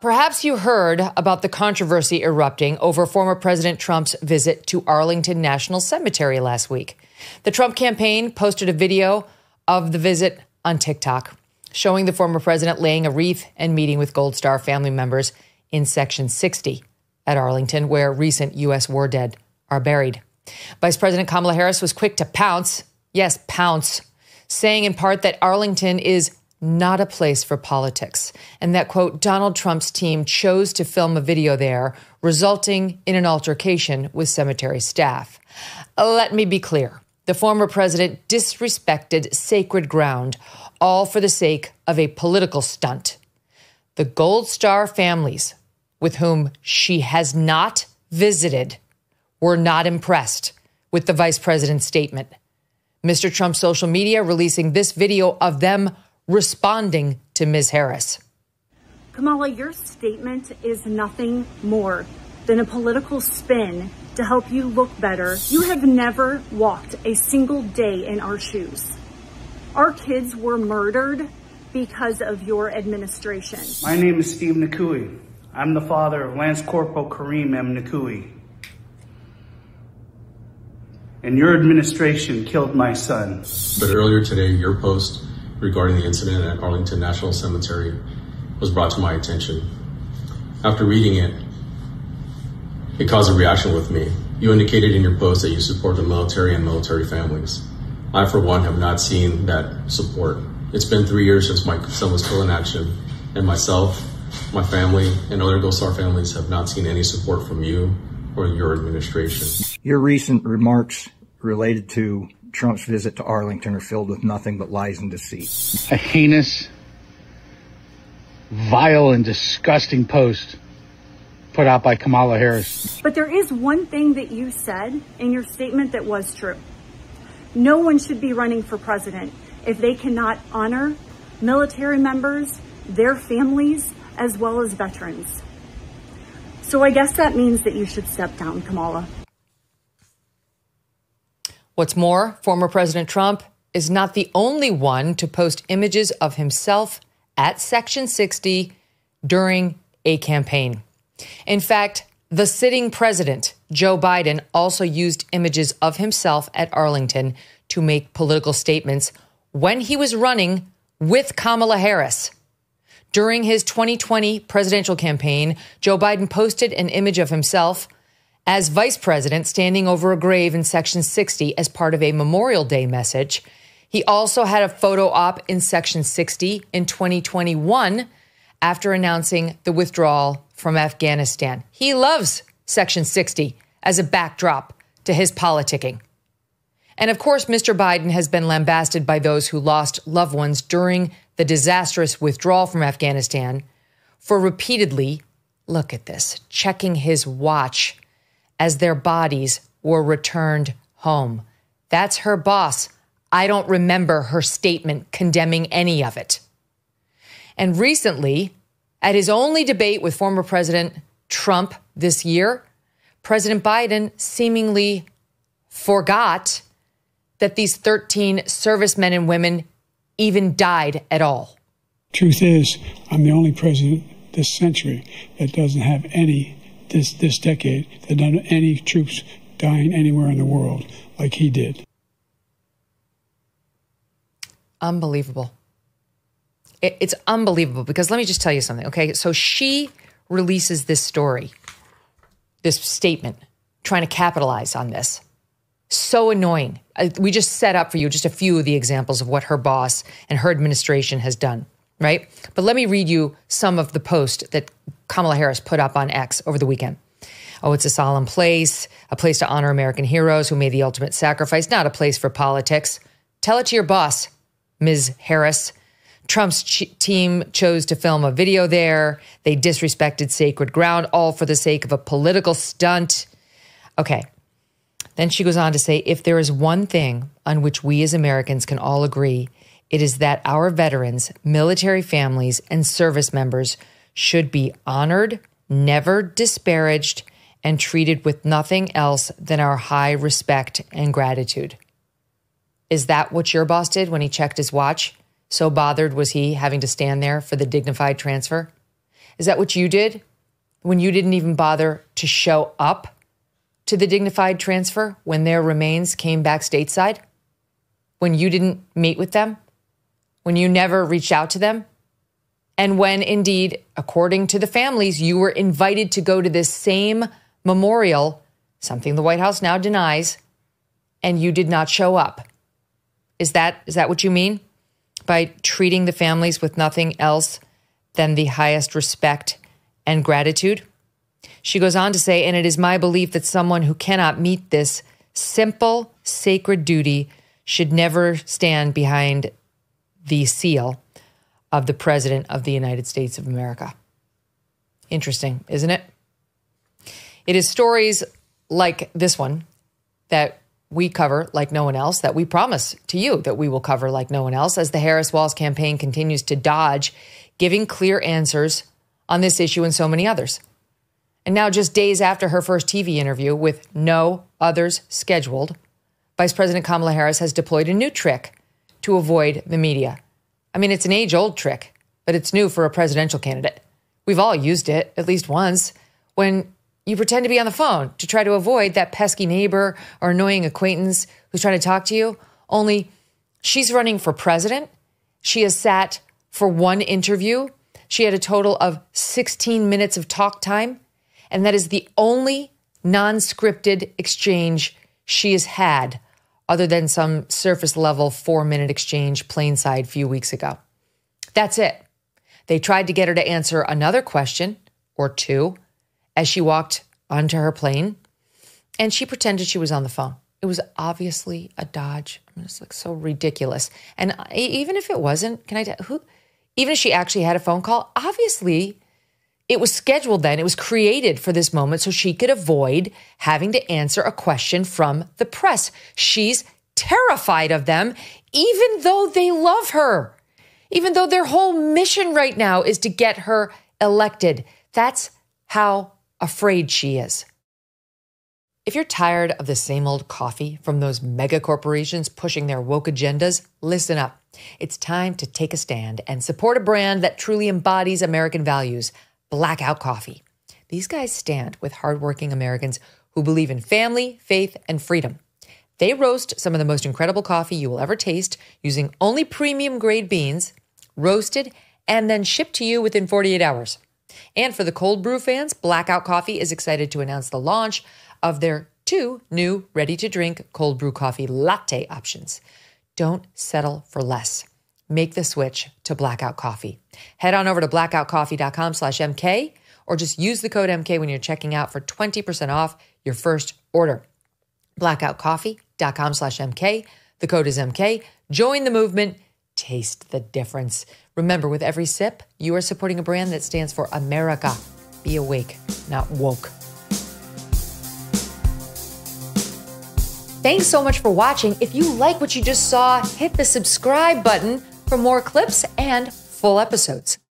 Perhaps you heard about the controversy erupting over former President Trump's visit to Arlington National Cemetery last week. The Trump campaign posted a video of the visit on TikTok, showing the former president laying a wreath and meeting with Gold Star family members in Section 60 at Arlington, where recent U.S. war dead are buried. Vice President Kamala Harris was quick to pounce, yes, pounce, saying in part that Arlington is not a place for politics, and that, quote, Donald Trump's team chose to film a video there, resulting in an altercation with cemetery staff. Let me be clear. The former president disrespected sacred ground, all for the sake of a political stunt. The Gold Star families, with whom she has not visited, were not impressed with the vice president's statement. Mr. Trump's social media releasing this video of them responding to Ms. Harris. Kamala, your statement is nothing more than a political spin to help you look better. You have never walked a single day in our shoes. Our kids were murdered because of your administration. My name is Steve Nakui. I'm the father of Lance Corporal Kareem M. Nakui. And your administration killed my son. But earlier today, your post regarding the incident at Arlington National Cemetery was brought to my attention. After reading it, it caused a reaction with me. You indicated in your post that you support the military and military families. I, for one, have not seen that support. It's been 3 years since my son was killed in action, and myself, my family, and other Gold Star families have not seen any support from you or your administration. Your recent remarks related to Trump's visit to Arlington are filled with nothing but lies and deceit. A heinous, vile, and disgusting post put out by Kamala Harris. But there is one thing that you said in your statement that was true. No one should be running for president if they cannot honor military members, their families, as well as veterans. So I guess that means that you should step down, Kamala. What's more, former President Trump is not the only one to post images of himself at Section 60 during a campaign. In fact, the sitting president, Joe Biden, also used images of himself at Arlington to make political statements when he was running with Kamala Harris. During his 2020 presidential campaign, Joe Biden posted an image of himself as vice president standing over a grave in Section 60 as part of a Memorial Day message. He also had a photo op in Section 60 in 2021 after announcing the withdrawal from Afghanistan. He loves Section 60 as a backdrop to his politicking. And of course, Mr. Biden has been lambasted by those who lost loved ones during the disastrous withdrawal from Afghanistan for repeatedly, look at this, checking his watch as their bodies were returned home. That's her boss. I don't remember her statement condemning any of it. And recently, at his only debate with former President Trump this year, President Biden seemingly forgot that these 13 servicemen and women even died at all. Truth is, I'm the only president this century that doesn't have any, this decade, that doesn't have any troops dying anywhere in the world like he did. Unbelievable. It's unbelievable because let me just tell you something, okay? So she releases this story, this statement, trying to capitalize on this. So annoying. We just set up for you just a few of the examples of what her boss and her administration has done, right? But let me read you some of the post that Kamala Harris put up on X over the weekend. Oh, it's a solemn place, a place to honor American heroes who made the ultimate sacrifice, not a place for politics. Tell it to your boss, Ms. Harris. Trump's team chose to film a video there. They disrespected sacred ground, all for the sake of a political stunt. Okay. Then she goes on to say, if there is one thing on which we as Americans can all agree, it is that our veterans, military families, and service members should be honored, never disparaged, and treated with nothing else than our high respect and gratitude. Is that what your boss did when he checked his watch? So bothered was he having to stand there for the dignified transfer? Is that what you did when you didn't even bother to show up to the dignified transfer when their remains came back stateside? When you didn't meet with them? When you never reached out to them? And when, indeed, according to the families, you were invited to go to this same memorial, something the White House now denies, and you did not show up. Is that what you mean by treating the families with nothing else than the highest respect and gratitude? She goes on to say, and it is my belief that someone who cannot meet this simple, sacred duty should never stand behind the seal of the President of the United States of America. Interesting, isn't it? It is stories like this one that we cover like no one else, that we promise to you that we will cover like no one else, as the Harris-Walz campaign continues to dodge giving clear answers on this issue and so many others. And now, just days after her first TV interview with no others scheduled, Vice President Kamala Harris has deployed a new trick to avoid the media. I mean, it's an age-old trick, but it's new for a presidential candidate. We've all used it at least once when you pretend to be on the phone to try to avoid that pesky neighbor or annoying acquaintance who's trying to talk to you. Only she's running for president. She has sat for one interview. She had a total of 16 minutes of talk time. And that is the only non-scripted exchange she has had, other than some surface level 4-minute exchange plainside a few weeks ago. That's it. They tried to get her to answer another question or two as she walked onto her plane, and she pretended she was on the phone. It was obviously a dodge. I mean, it's like so ridiculous. And even if it wasn't, even if she actually had a phone call, obviously it was scheduled then. It was created for this moment so she could avoid having to answer a question from the press. She's terrified of them, even though they love her, even though their whole mission right now is to get her elected. That's how afraid she is. If you're tired of the same old coffee from those mega corporations pushing their woke agendas, listen up. It's time to take a stand and support a brand that truly embodies American values, Blackout Coffee. These guys stand with hardworking Americans who believe in family, faith, and freedom. They roast some of the most incredible coffee you will ever taste using only premium grade beans, roasted, and then shipped to you within 48 hours. And for the cold brew fans, Blackout Coffee is excited to announce the launch of their 2 new ready-to-drink cold brew coffee latte options. Don't settle for less. Make the switch to Blackout Coffee. Head on over to blackoutcoffee.com/MK or just use the code MK when you're checking out for 20% off your first order. blackoutcoffee.com/MK. The code is MK. Join the movement. Taste the difference. Remember, with every sip, you are supporting a brand that stands for America. Be awake, not woke. Thanks so much for watching. If you like what you just saw, hit the subscribe button for more clips and full episodes.